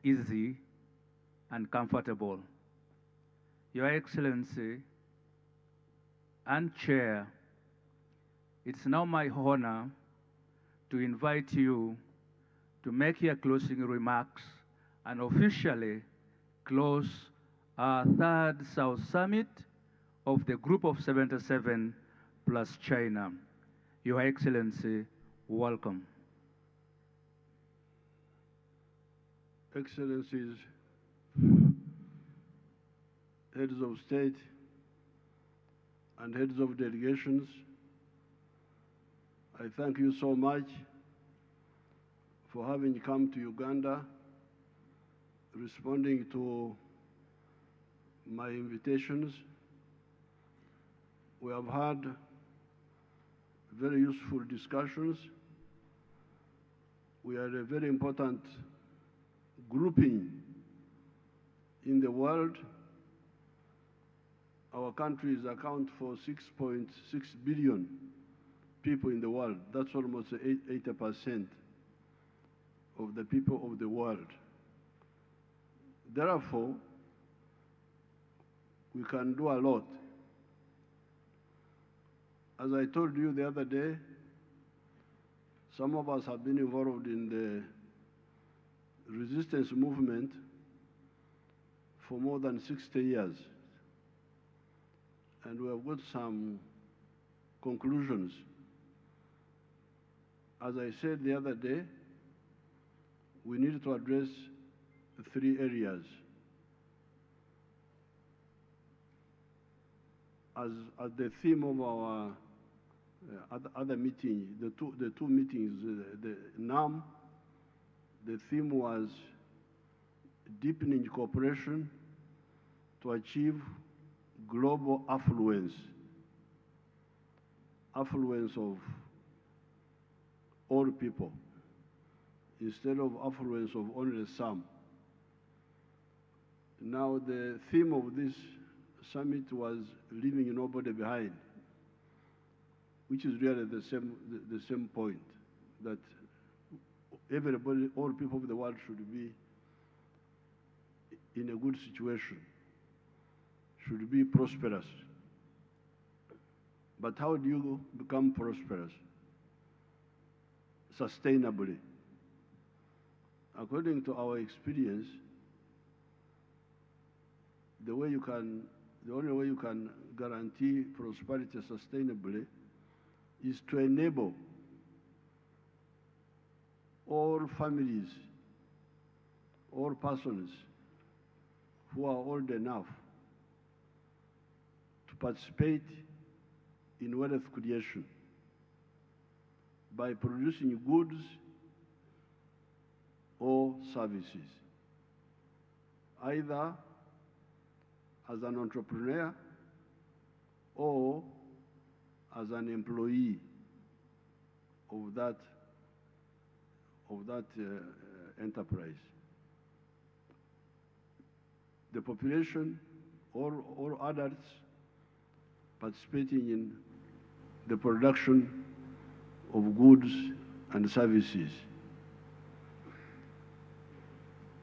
easy and comfortable. Your Excellency and Chair, it's now my honor to invite you to make your closing remarks and officially close our third South Summit of the Group of 77 plus China. Your Excellency, welcome. Excellencies, heads of state and heads of delegations, I thank you so much for having come to Uganda, responding to my invitations. We have had very useful discussions. We are a very important grouping in the world. Our countries account for 6.6 billion people in the world. That's almost 80% of the people of the world. Therefore, we can do a lot. As I told you the other day, some of us have been involved in the resistance movement for more than 60 years. And we have got some conclusions. As I said the other day, we need to address 3 areas. As the theme of our other meeting, the two meetings, the NAM, the theme was deepening cooperation to achieve global affluence of all people, instead of affluence of only some. Now, the theme of this summit was leaving nobody behind, which is really the same point, that everybody, all people of the world should be in a good situation, should be prosperous. But how do you become prosperous? Sustainably. According to our experience, the only way you can guarantee prosperity sustainably is to enable all families, all persons who are old enough to participate in wealth creation by producing goods or services, either as an entrepreneur or as an employee of that enterprise. The population or adults participating in the production of goods and services.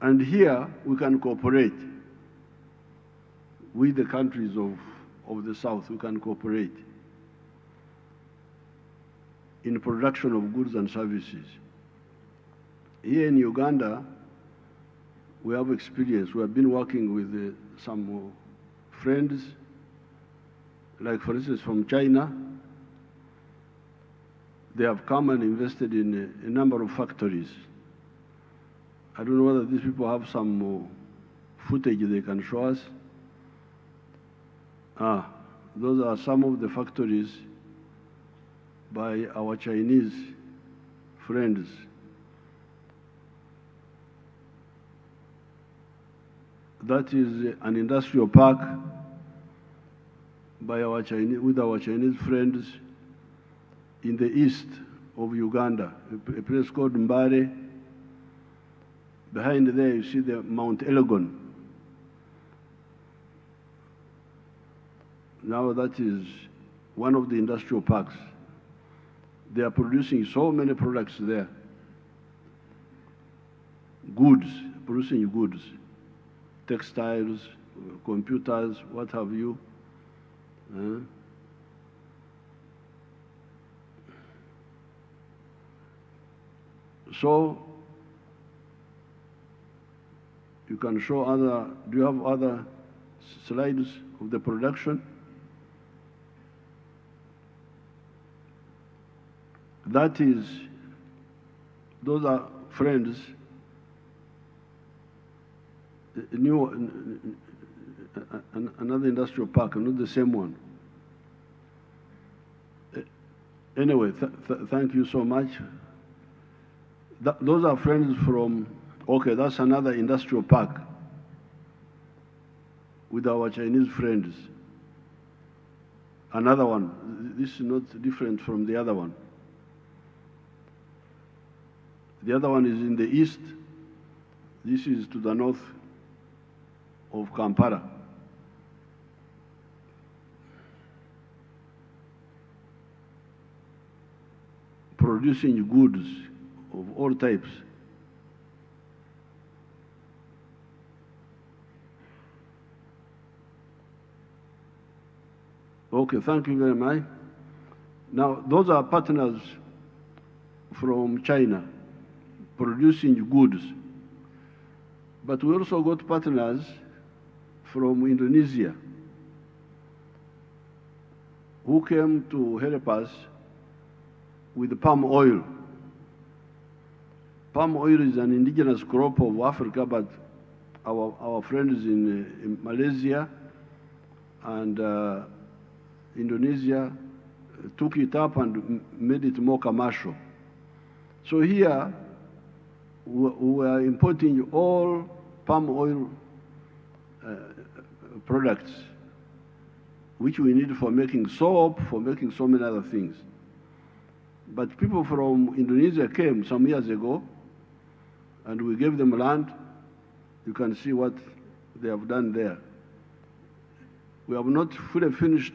And here we can cooperate with the countries of the South. We can cooperate in production of goods and services. Here in Uganda, we have experience. We have been working with some friends, like for instance from China. They have come and invested in a number of factories. I don't know whether these people have some footage they can show us. Those are some of the factories by our Chinese friends. That is an industrial park by with our Chinese friends in the east of Uganda, a place called Mbare. Behind there, you see the Mount Elgon. Now that is one of the industrial parks. They are producing so many products there. Goods, producing goods, textiles, computers, what have you. So you can show other, do you have other slides of the production? That is, those are friends, another industrial park, not the same one. Anyway, thank you so much. Those are friends from, okay, that's another industrial park with our Chinese friends. Another one, this is not different from the other one. The other one is in the east. This is to the north of Kampala. Producing goods of all types. Okay, thank you very much. Now, those are partners from China producing goods. But we also got partners from Indonesia who came to help us with palm oil. Palm oil is an indigenous crop of Africa, but our friends in Malaysia and Indonesia took it up and made it more commercial. So here, we are importing all palm oil products, which we need for making soap, for making so many other things. But people from Indonesia came some years ago, and we gave them land. You can see what they have done there. We have not fully finished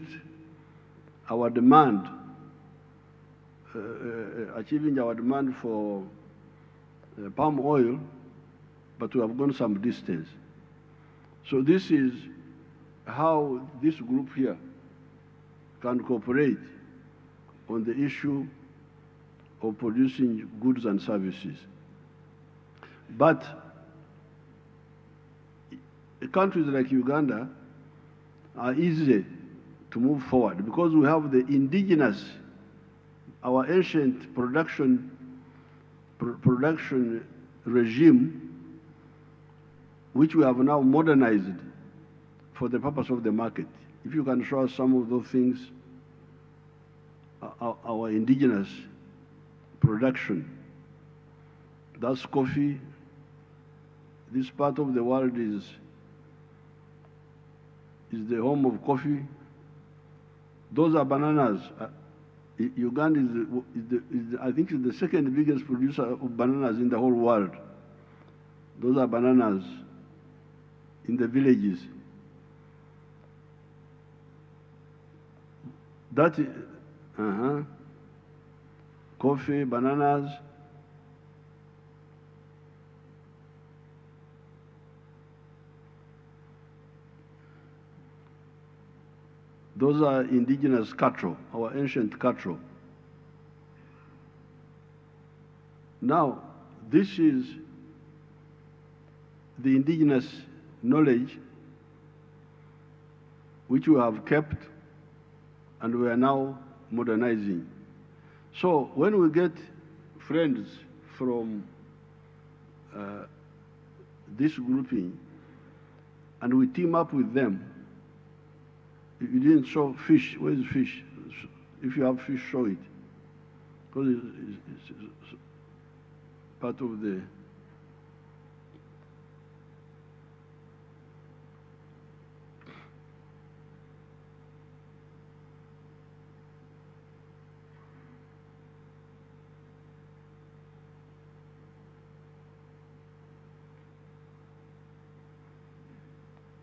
our demand, achieving our demand for palm oil, but we have gone some distance. So this is how this group here can cooperate on the issue of producing goods and services. But countries like Uganda are easy to move forward because we have the indigenous, our ancient production regime, which we have now modernized for the purpose of the market. If you can show us some of those things, our indigenous production. That's coffee. This part of the world is the home of coffee. Those are bananas. Uganda I think, is the second biggest producer of bananas in the whole world. Those are bananas in the villages. That is, coffee, bananas. Those are indigenous cattle, our ancient cattle. Now, this is the indigenous knowledge which we have kept and we are now modernizing. So when we get friends from this grouping and we team up with them, you didn't show fish. Where is fish? If you have fish, show it. Because it's part of the...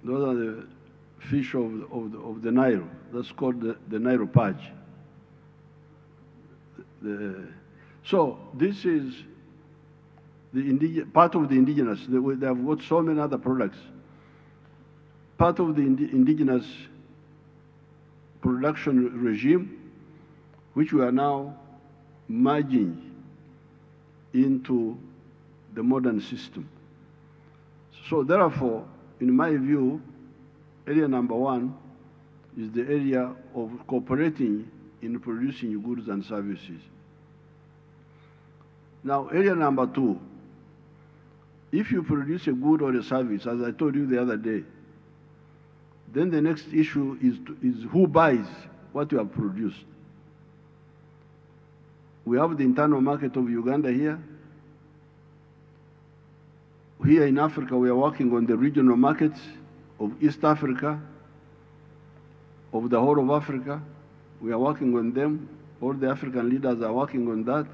Those are the fish of the Nile. That's called the Nile perch. So this is part of the indigenous. They have got so many other products. Part of the indigenous production regime, which we are now merging into the modern system. So therefore, in my view, area number one is the area of cooperating in producing goods and services. Now, area number two, if you produce a good or a service, as I told you the other day, then the next issue is who buys what you have produced. We have the internal market of Uganda here. Here in Africa, we are working on the regional markets of East Africa, of the whole of Africa. We are working on them. All the African leaders are working on that.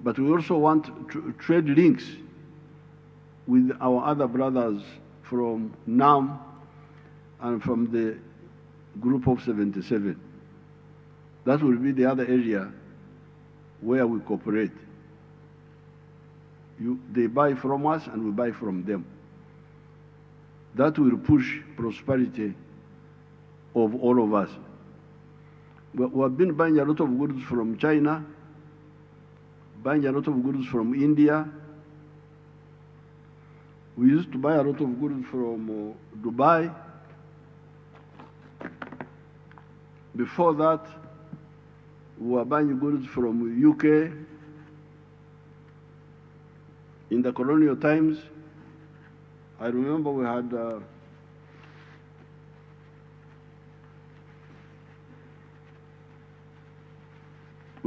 But we also want trade links with our other brothers from NAM and from the group of 77. That will be the other area where we cooperate. They buy from us and we buy from them. That will push prosperity of all of us. We have been buying a lot of goods from China, buying a lot of goods from India. We used to buy a lot of goods from Dubai. Before that, we were buying goods from UK. In the colonial times, I remember we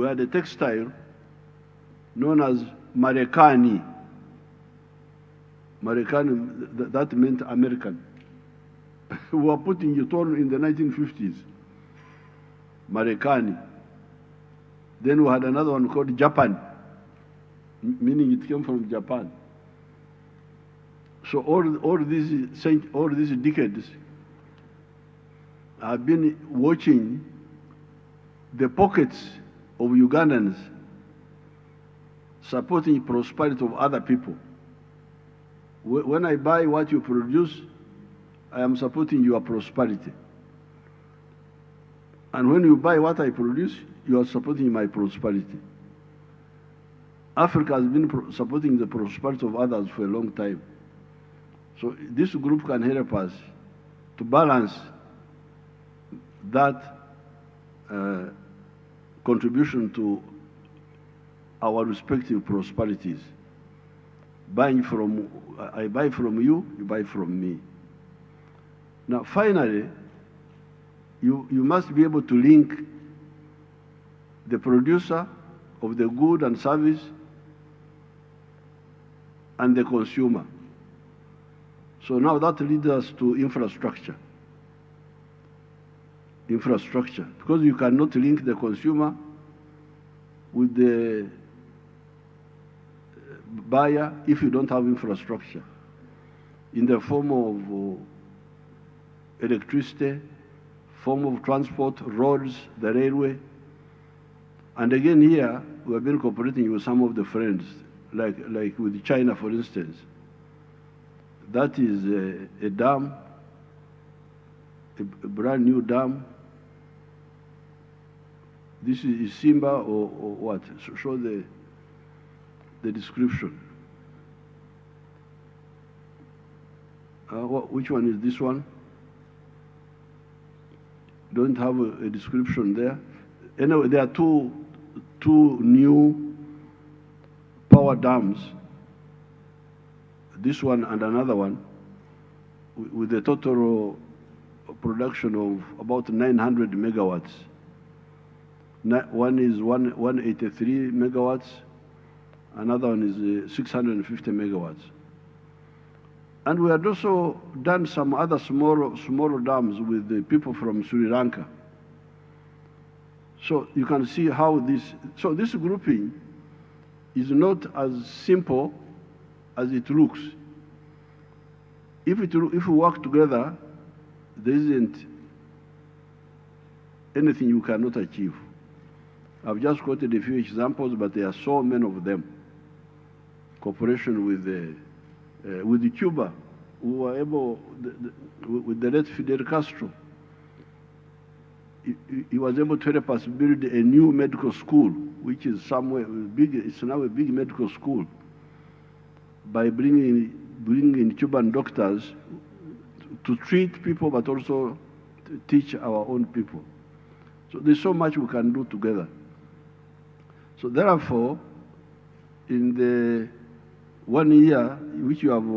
had a textile known as Marekani. Marekani, that meant American. We were putting it on in the 1950s. Marekani. Then we had another one called Japan, meaning it came from Japan. So all these decades, I've been watching the pockets of Ugandans supporting prosperity of other people. When I buy what you produce, I am supporting your prosperity. And when you buy what I produce, you are supporting my prosperity. Africa has been supporting the prosperity of others for a long time. So this group can help us to balance that contribution to our respective prosperities. I buy from you, you buy from me. Now finally, you must be able to link the producer of the good and service and the consumer. So now that leads us to infrastructure. Infrastructure, because you cannot link the consumer with the buyer if you don't have infrastructure in the form of electricity, form of transport, roads, the railway. And again here, we have been cooperating with some of the friends, like with China, for instance. That is a dam, a brand new dam. This is Simba or what? Show the description. Which one is this one? Don't have a description there. Anyway, there are two new power dams, this one and another one, with a total production of about 900 megawatts. One is 183 megawatts, another one is 650 megawatts. And we had also done some other smaller dams with the people from Sri Lanka. So you can see how this grouping is not as simple as it looks. If we work together, there isn't anything you cannot achieve. I've just quoted a few examples, but there are so many of them. cooperation with Cuba, who were able, with the late Fidel Castro, he was able to help us build a new medical school, which is somewhere big. It's now a big medical school, by bringing in Cuban doctors to treat people, but also to teach our own people. So there's so much we can do together. So therefore, in the 1 year which you have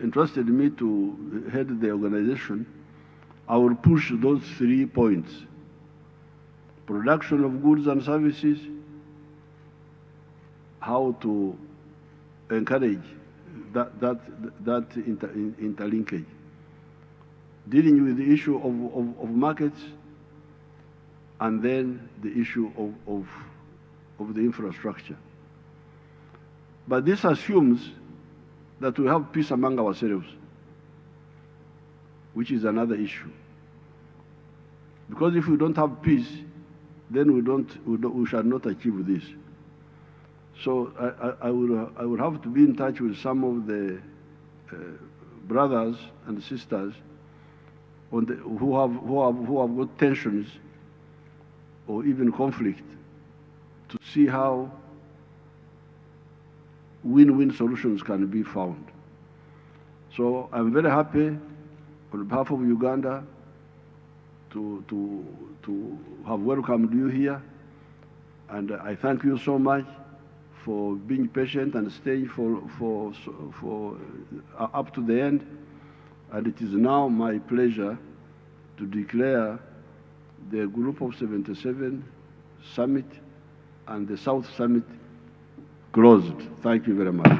entrusted me to head the organization, I will push those 3 points: production of goods and services, how to encourage that interlinkage, dealing with the issue of markets, and then the issue of the infrastructure. But this assumes that we have peace among ourselves, which is another issue. Because if we don't have peace, then we shall not achieve this. So I will have to be in touch with some of the brothers and sisters who have got tensions or even conflict, to see how win-win solutions can be found. So I'm very happy on behalf of Uganda to have welcomed you here, and I thank you so much for being patient and staying for up to the end. And it is now my pleasure to declare the Group of 77 Summit and the South Summit closed. Thank you very much.